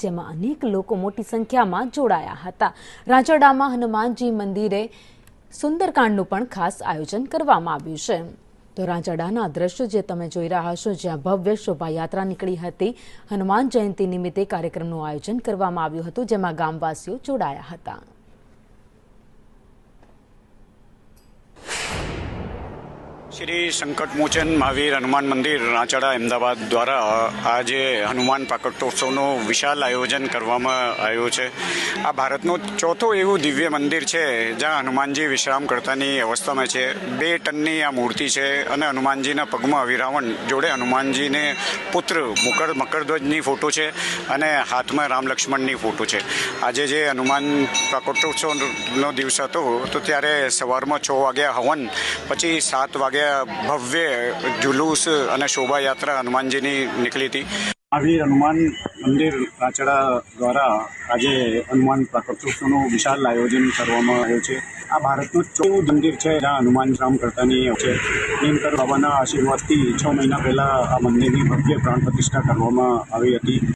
જેમાં અનેક લોકો મોટી સંખ્યામાં જોડાયા હતા। રાંચડામાં હનુમાનજી મંદિરે સુંદરકાંડનું પણ ખાસ આયોજન કરવામાં આવ્યું છે। તો રાંચડાના દ્રશ્યો જે તમે જોઈ રહ્યા છો, જ્યાં ભવ્ય શોભાયાત્રા નીકળી હતી। હનુમાન જયંતિ નિમિત્તે કાર્યક્રમનું આયોજન કરવામાં આવ્યું હતું, જેમાં ગામવાસીઓ જોડાયા હતા। श्री संकटमोचन महावीर हनुमान मंदिर रांचड़ा अहमदाबाद द्वारा आज हनुमान प्राकटोत्सवનો विशाल आयोजन કરવામાં આવ્યો છે। આ ભારતનો ચોથો એવું દિવ્ય મંદિર છે જ્યાં હનુમાનજી વિશ્રામ કરતાની અવસ્થામાં છે। 2 ટનની આ મૂર્તિ છે અને હનુમાનજીના પગમાં વિરાવણ જોડે હનુમાનજીને પુત્ર મકરધ્વજની ફોટો છે અને હાથમાં રામ લક્ષ્મણની ફોટો છે। આજે જે હનુમાન પ્રાકટોત્સવનો દિવસ હતો તો ત્યારે સવારમાં 6 વાગ્યા હવન, પછી 7 વાગ્યા भव्य जुलूस और शोभा यात्रा हनुमान जी निकली थी। महावीर हनुमान मंदिर रांचड़ा द्वारा आज हनुमान प्राकटोत्सवનું विशाल आयोजन કરવામાં આવ્યું છે। આ ભારતનું ચોથું મંદિર છે જ્યાં હનુમાન રામ કરતાની છે। નીમકર બાબાના આશીર્વાદથી 6 મહિના પહેલા આ મંદિરની ભવ્ય પ્રાણ પ્રતિષ્ઠા કરવામાં આવી હતી।